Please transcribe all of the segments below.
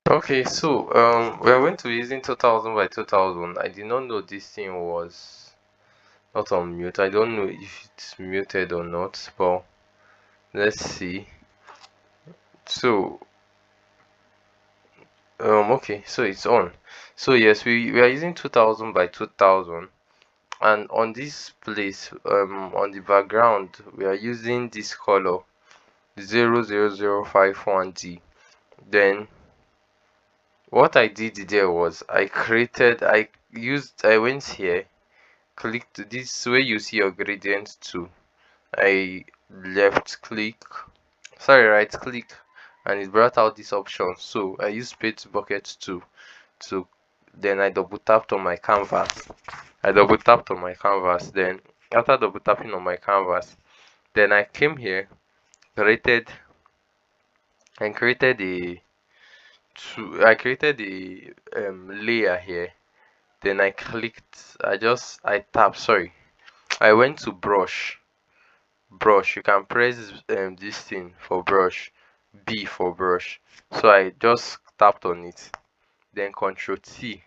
Okay, so we are going to be using 2000 by 2000. I did not know this thing was not on mute. I don't know if it's muted or not, but let's see. So okay, so it's on. So yes, we are using 2000 by 2000, and on this place on the background we are using this color 00051D. Then what I did there was I went here, clicked this way you see your gradient too. I left click, sorry, right click, and it brought out this option. So I used paste bucket to then I double tapped on my canvas. Then after double tapping on my canvas, then I came here, created and created created a layer here. Then I tapped, sorry, I went to brush. You can press this thing for brush, B for brush. So I just tapped on it, then Control T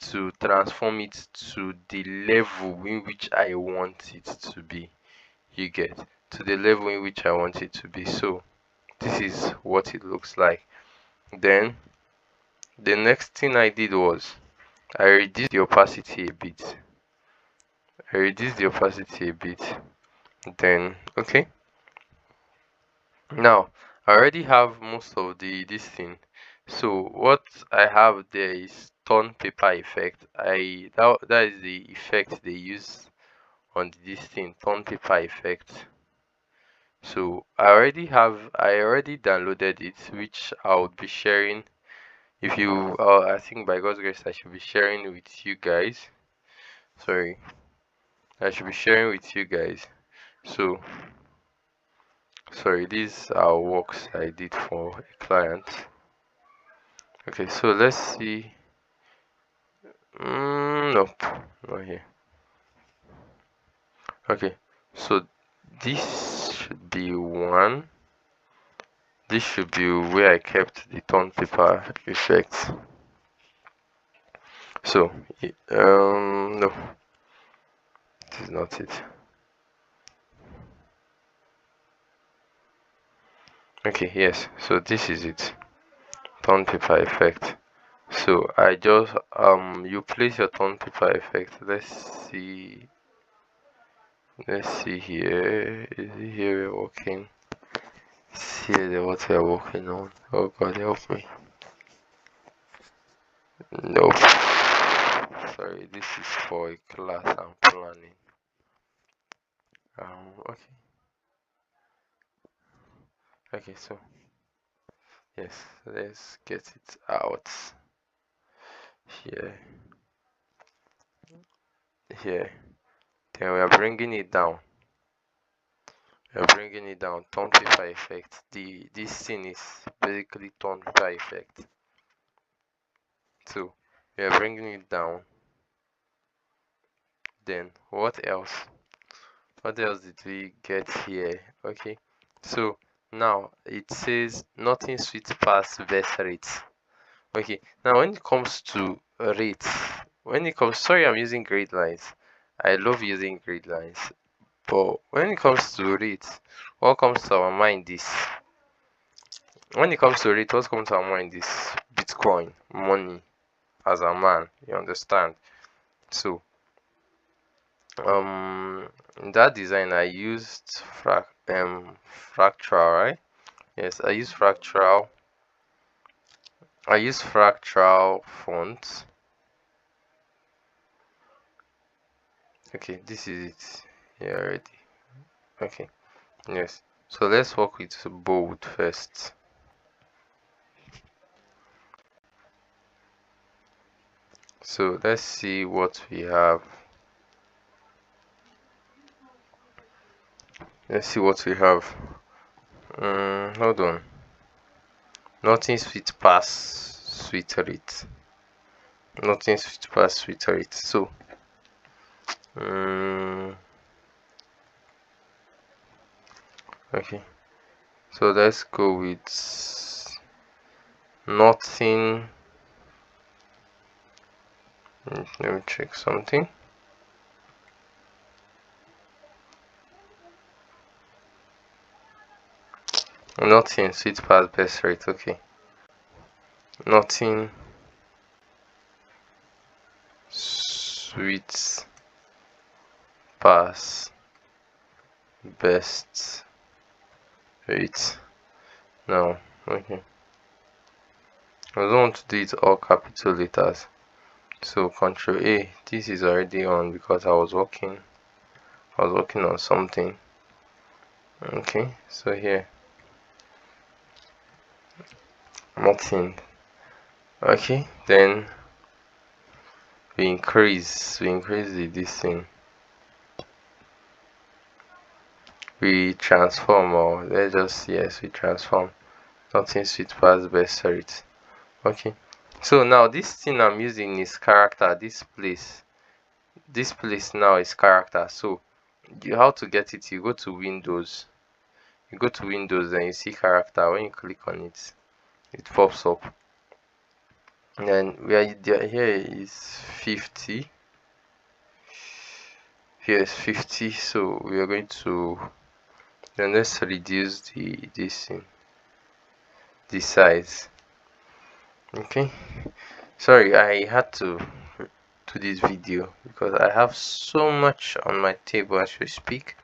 to transform it to the level in which I want it to be. You get to the level in which I want it to be. So this is what it looks like. Then the next thing I did was I reduced the opacity a bit. Then okay, now I already have most of the this thing. So what I have there is torn paper effect. That is the effect they use on this thing, torn paper effect. So I already downloaded it, which I would be sharing. If you I think by God's grace I should be sharing with you guys. Sorry, I should be sharing with you guys. So sorry, these are works I did for a client. Okay, so let's see. Nope, not here. Okay, so this should be one. This should be where I kept the torn paper effects. So, no, this is not it. Okay, yes, so this is it. Torn paper effect. So I just you place your torn paper effect. Let's see here. Is it here we're working? See what we're working on. Oh God, help me. Nope. Sorry, this is for a class I'm planning. Okay. Okay, so yes, let's get it out here. Here. Then we are bringing it down. Tone paper effect. This thing is basically tone paper effect. So we are bringing it down. Then what else? What else did we get here? Okay, so now it says nothing sweet past best rates. Okay, now when it comes to rates, sorry, I'm using grid lines. I love using grid lines, but when it comes to rates, what comes to our mind is Bitcoin money as a man. You understand? So in that design I used fractal, right? Yes, I use fractal font. Okay, this is it here already. Okay, yes, so let's work with bold first. So let's see what we have. Hold on. Nothing sweet pass sweet rate. So okay, so let's go with nothing. Let me check something. Nothing sweet pass best rate. Okay, nothing sweet pass best rate. No, okay. I don't want to do it all capital letters. So Control A. This is already on because I was working on something. Okay, so here nothing. Okay, then we increase this thing. We transform, or let's just, yes, we transform. Nothing sweet past best rate. Okay, so now this thing I'm using is character. This place now is character. So how to get it? You go to Windows, then you see character. When you click on it, it pops up. And then here is 50. Here is 50. So we are going to, then let's reduce the size. Okay, sorry, I had to do this video because I have so much on my table as we speak.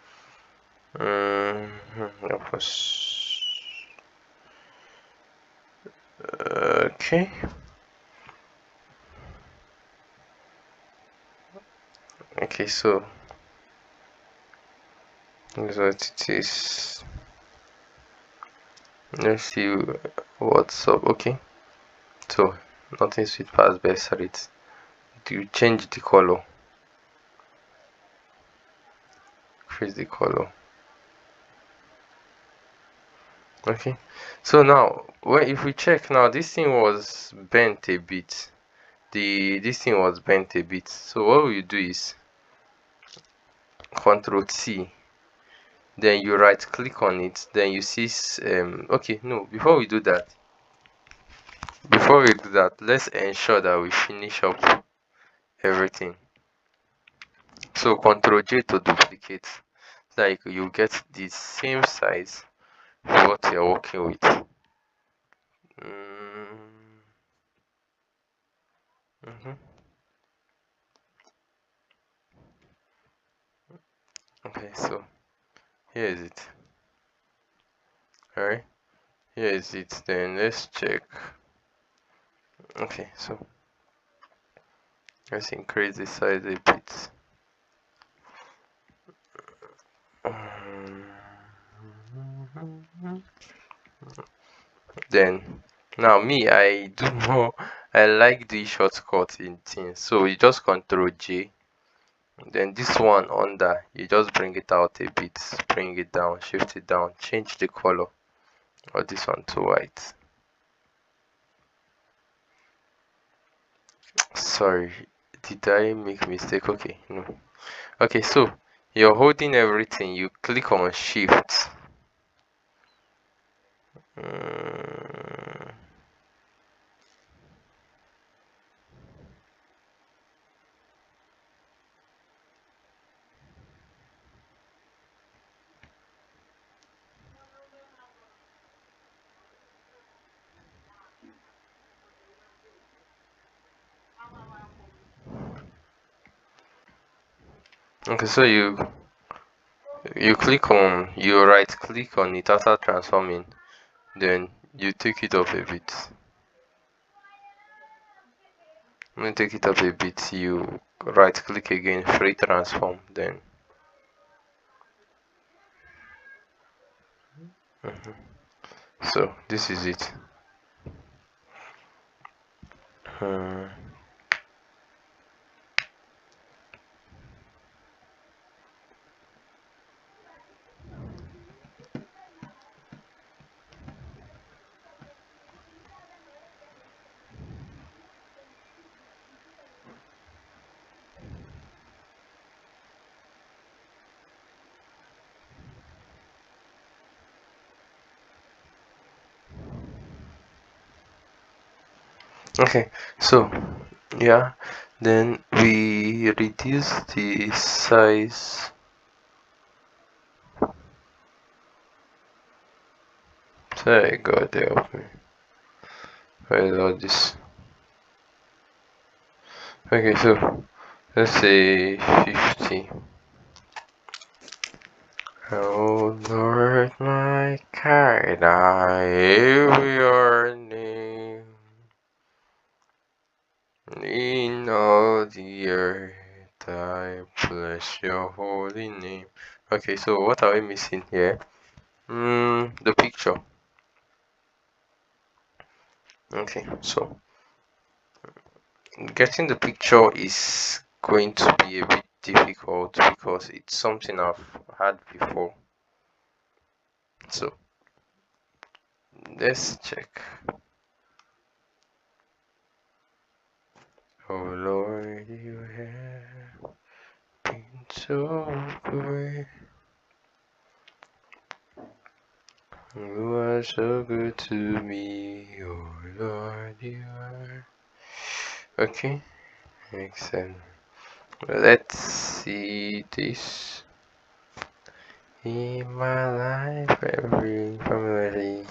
Okay. Okay, so this is what it is. Let's see what's up. Okay, so nothing sweet past best rate. Do you change the color? Increase the color. Okay, so now if we check now, this thing was bent a bit. This thing was bent a bit. So what we do is Control T, then you right click on it, then you see okay, no, before we do that, let's ensure that we finish up everything. So Control J to duplicate, like you get the same size for what you're working with. Okay, so here is it. Alright, here is it. Then let's check. Okay, so let's increase the size a bit. Then now me, I do more. I like the shortcut in things. So you just Control J. Then this one under, you just bring it out a bit, bring it down, shift it down, change the color, or this one to white. Sorry, did I make mistake? Okay, no. Okay, so you're holding everything, you click on shift. Okay, so you right click on it after transforming, then you take it up a bit. When you take it up a bit, you right click again, free transform, then so this is it. Okay, so yeah, then we reduce the size. Sorry, God help me. Where is all this? Okay, so let's say 50. Oh Lord, my kind, I hear your name in all the earth. I bless your holy name. Okay, so what are we missing here? The picture. Okay, so getting the picture is going to be a bit difficult because it's something I've had before. So let's check. Oh Lord, you have been so good. You are so good to me. Oh Lord, you are. Okay, makes sense. Let's see this. In my life, every family.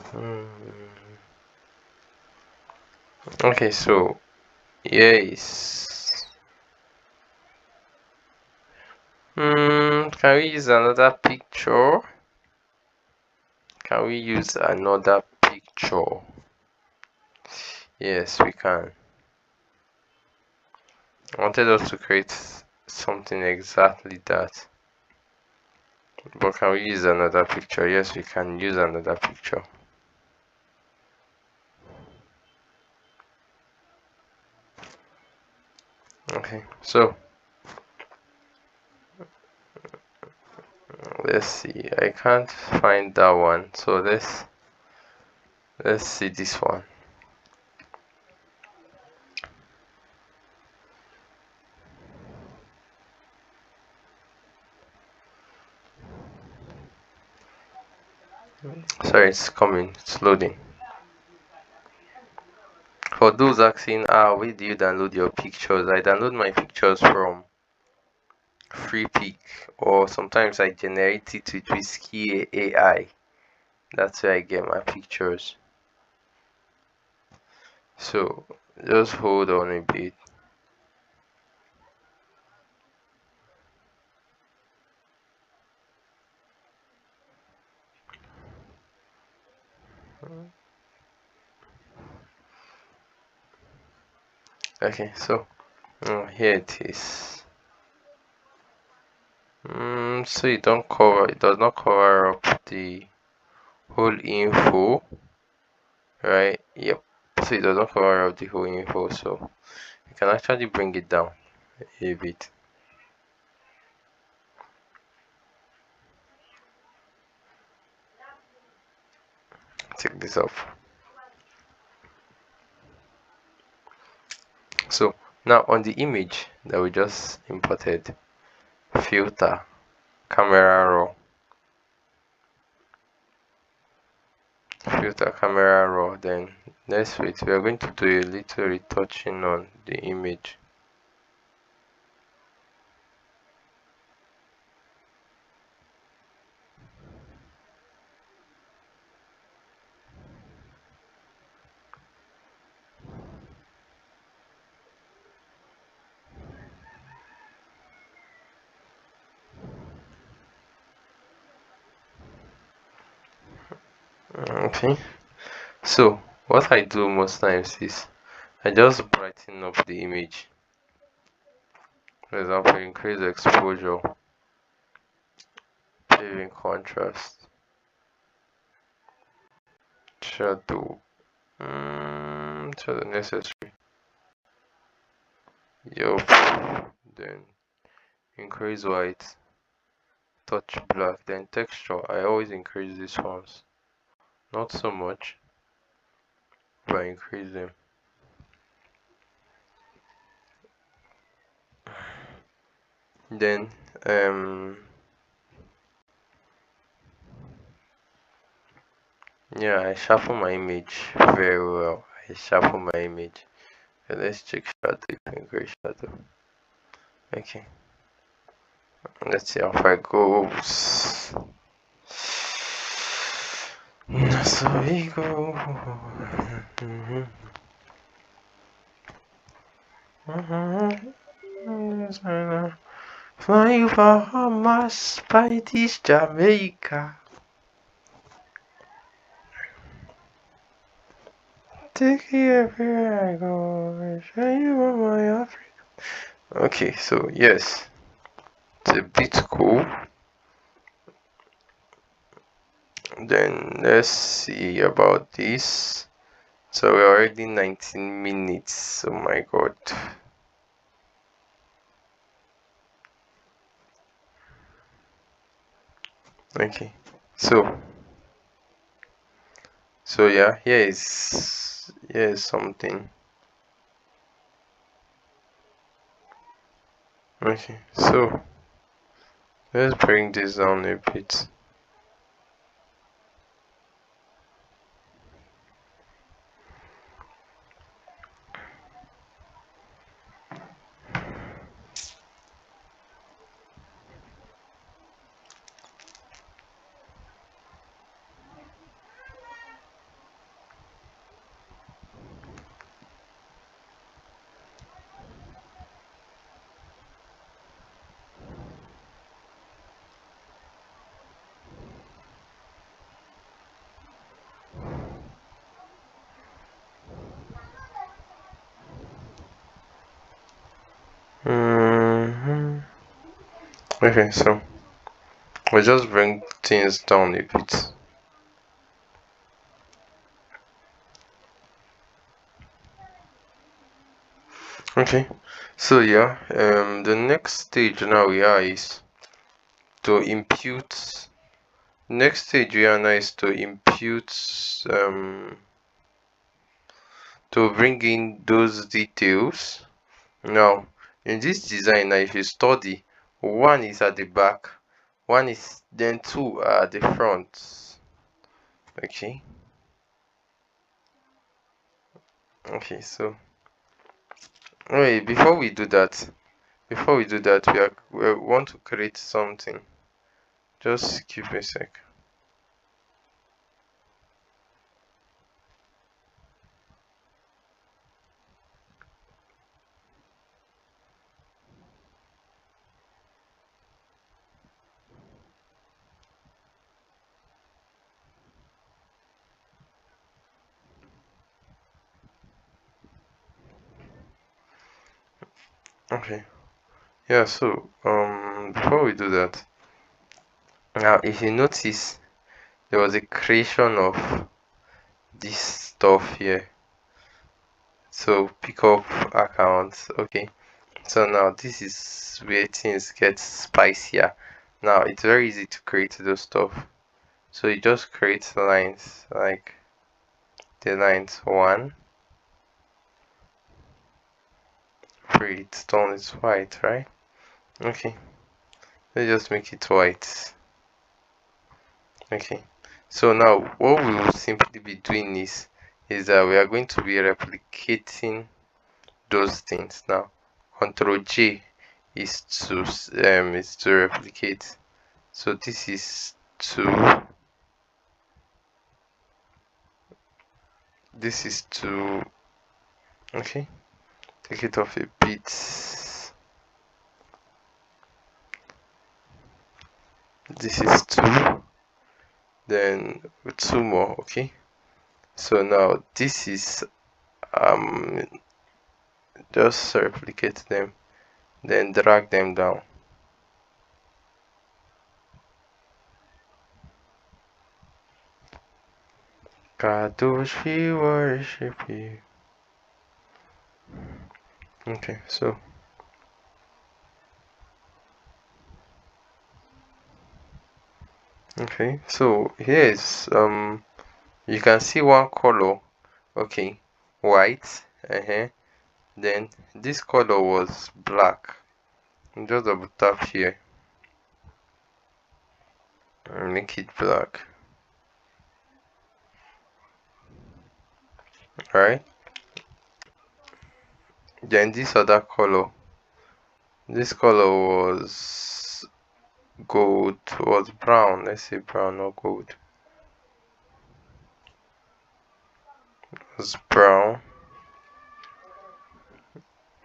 Okay, so yes. Can we use another picture? Can we use another picture? Yes, we can. I wanted us to create something exactly that. But can we use another picture? Yes, we can use another picture. Okay, so let's see. I can't find that one. So let's see this one. Sorry, it's coming. It's loading. For those asking, where do you download your pictures? I download my pictures from Freepik, or sometimes I generate it with Whiskey AI. That's where I get my pictures. So just hold on a bit. Okay, so here it is. So it does not cover up the whole info, right? Yep. So it does not cover up the whole info, so you can actually bring it down a bit. Take this off. So now on the image that we just imported, filter, camera raw, filter camera raw, then next week we are going to do a little retouching on the image. Okay, so what I do most times is I just brighten up the image. For example, increase exposure, paving contrast, shadow, shadow necessary. Yup. Then increase white, touch black, then texture. I always increase these ones. Not so much, but increase them. Then yeah, I sharpen my image very well. I sharpen my image. Okay, let's check shadow. You can create shadow. Okay, let's see how far it goes. So we go. Fly over Bahamas, Paris, Jamaica. Take you everywhere I go. Show you my Africa. Okay, so yes, it's a bit cool. Then let's see about this. So we're already 19 minutes. Oh my god. Okay, so yeah, here is something. Okay, so let's bring this down a bit. hmm Okay, so we just bring things down a bit. Okay, so yeah, the next stage now we are is to impute. Next stage we are now is to impute, to bring in those details. Now, in this design, now if you study, one is at the back, one is then two are at the front. Okay, okay, so wait, before we do that, we want to create something. Just give me a sec. Okay, yeah, so before we do that, now if you notice there was a creation of this stuff here. So pick up accounts. Okay, so now this is where things get spicier. Now it's very easy to create those stuff. So you just create lines like the lines one. Free it's done, it's white, right? Okay, let's just make it white. Okay, so now what we will simply be doing is that we are going to be replicating those things. Now Control J is to replicate. So this is two, this is two. Okay, take it off a bit. This is two, then two more. Okay, so now this is um just replicate them, then drag them down. Kadosh, we worship you. Okay, so okay, so here is you can see one color. Okay, white. Then this color was black. Just double tap here and make it black. Alright. Then this other color, this color was gold, was brown. Let's say brown or gold. It was brown.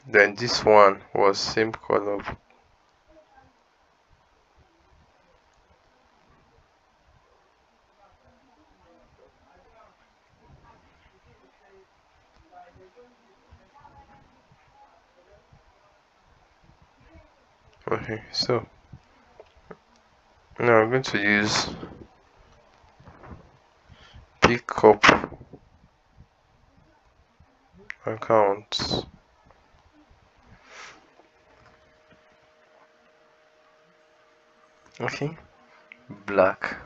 Then this one was same color. Okay, so now I'm going to use pick up account. Okay, black,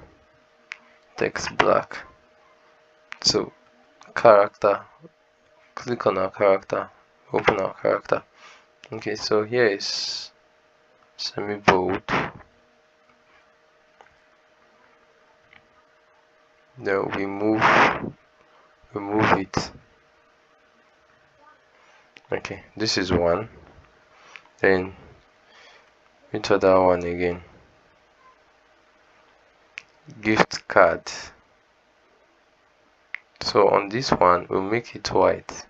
text black. So character, click on our character, open our character. Okay, so here is semi bold. Then we move it. Okay, this is one. Then into that one again. Gift card. So on this one, we'll make it white.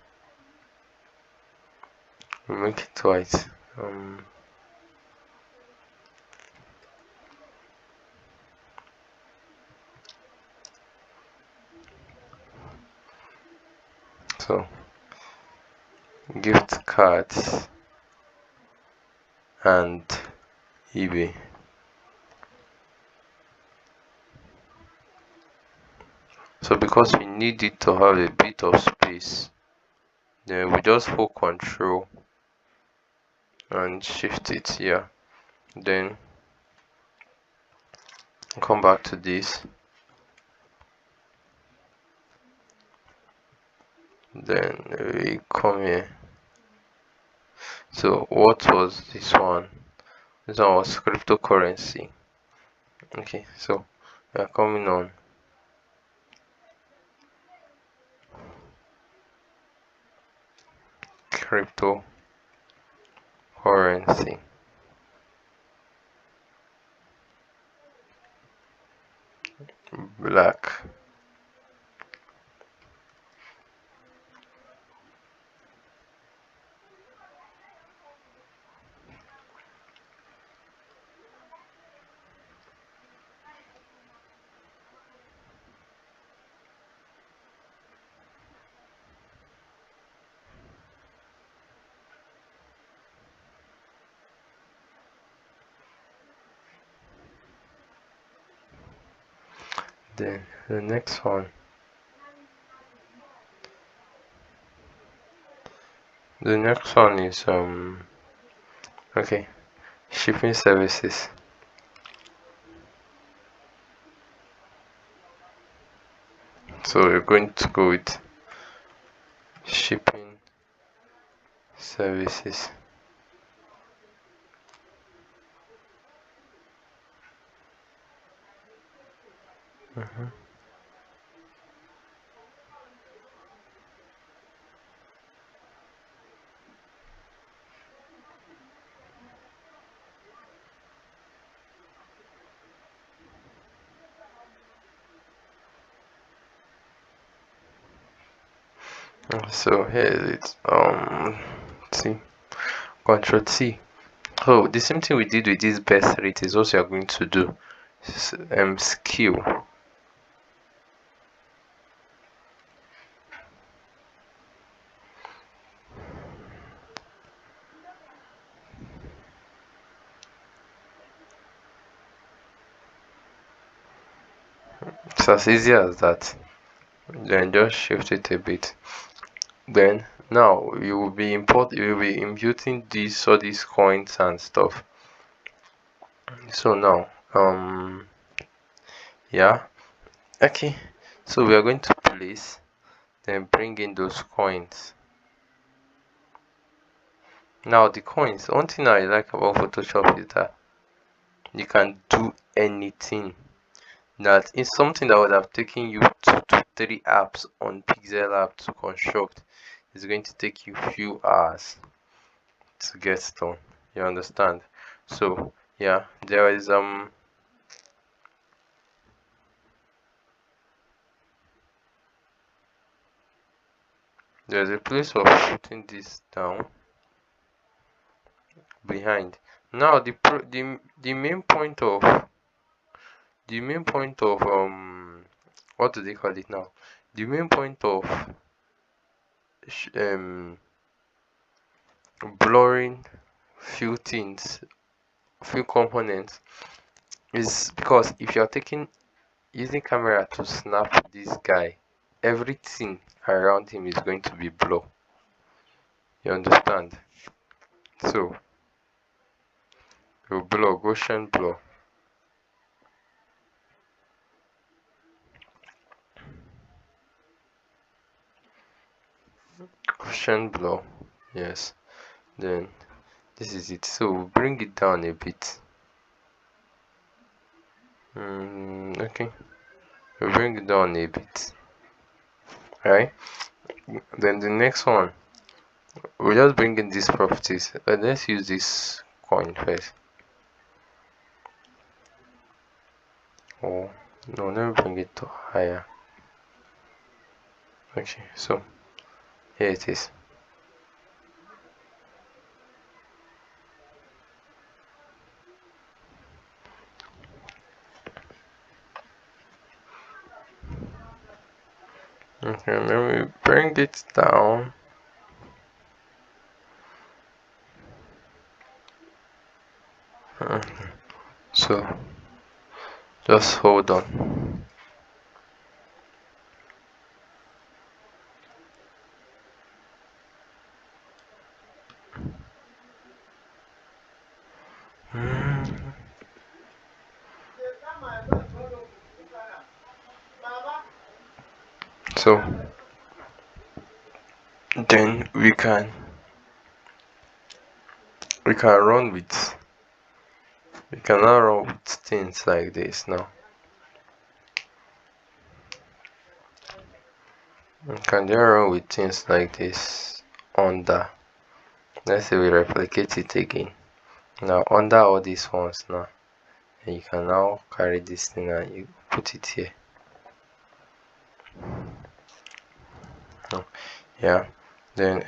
We'll make it white. So gift cards and eBay. So because we need it to have a bit of space, then we just hold control and shift it here. Then come back to this. Then we come here. So what was this one? This one was cryptocurrency. Okay, so we are coming on cryptocurrency. Black. Then the next one. The next one is okay, shipping services. So we're going to go with shipping services. So here it's C, Control C. Oh, the same thing we did with this birth rate is what you are going to do. Skill. It's as easy as that. Then just shift it a bit. Then now you will be imputing all these coins and stuff. So now yeah, okay, so we are going to place, then bring in those coins. Now the coins, one thing I like about Photoshop is that you can do anything. That is something that would have taken you 2 to 3 apps on Pixel app to construct. It's going to take you few hours. to get done. You understand? So yeah, there's a place of putting this down behind. Now the main point of what do they call it now? The main point of sh- um blurring few things, few components is because if you're taking using camera to snap this guy, everything around him is going to be blur. You understand? So you blur, Gaussian blur, Gaussian blur. Yes. Then this is it. So we'll bring it down a bit. Okay. We'll bring it down a bit. Alright. Then the next one, we'll just bring in these properties. Let's use this coin first. Oh no, let me bring it to higher. Okay, so here it is. Okay, let me bring it down. So just hold on. So then we can run with we can now run with things like this now. We can just run with things like this under. Let's say we replicate it again. Now under all these ones now. And you can now carry this thing and you put it here. Yeah. Then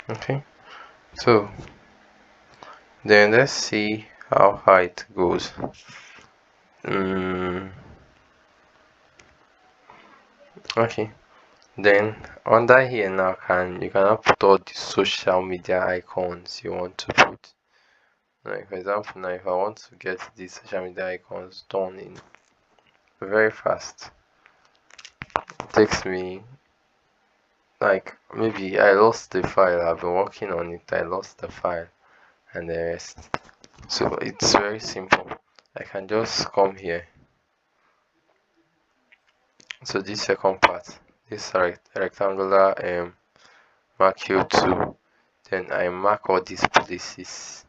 okay. So then let's see how high it goes. Okay. Then under here now you can put all the social media icons you want to put. Like for example, now if I want to get these social media icons done in very fast, it takes me like maybe I lost the file. I've been working on it. I lost the file and the rest. So it's very simple. I can just come here. So this second part, this rectangular mark here too. Then I mark all these places.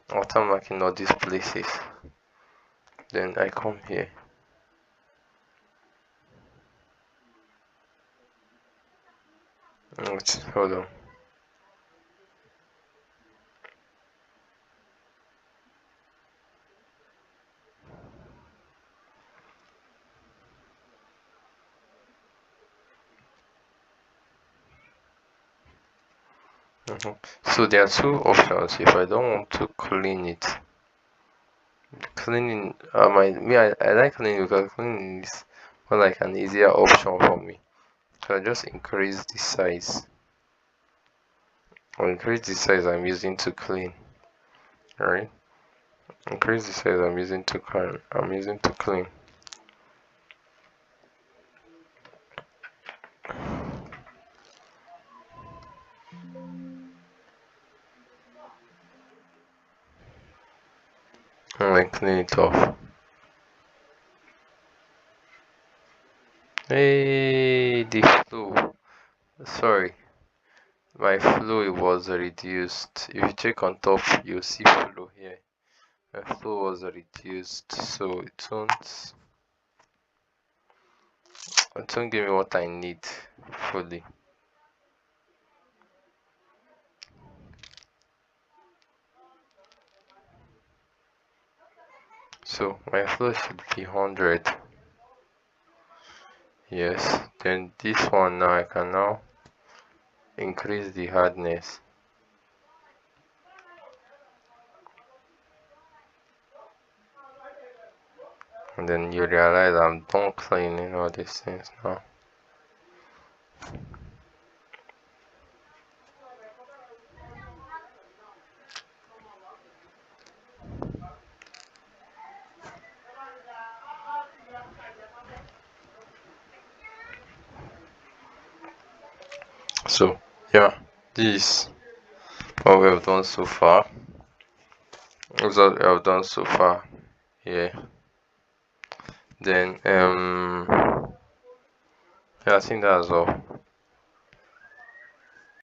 After marking all these places, then I come here. Hold on. So there are two options. If I don't want to clean it, cleaning I like cleaning because cleaning is more like an easier option for me. So I just increase the size or increase the size I'm using to clean. Alright, increase the size I'm using to clean. And then clean it off. Hey, the flow. Sorry, my flow was reduced. If you check on top, you'll see flow here. My flow was reduced, so it won't. don't give me what I need fully. So my flow should be 100. Yes, then this one now I can now increase the hardness. And then you realize I'm done cleaning all these things now. So yeah, this is what we have done so far. That's what we have done so far. Yeah. Then yeah, I think that's all.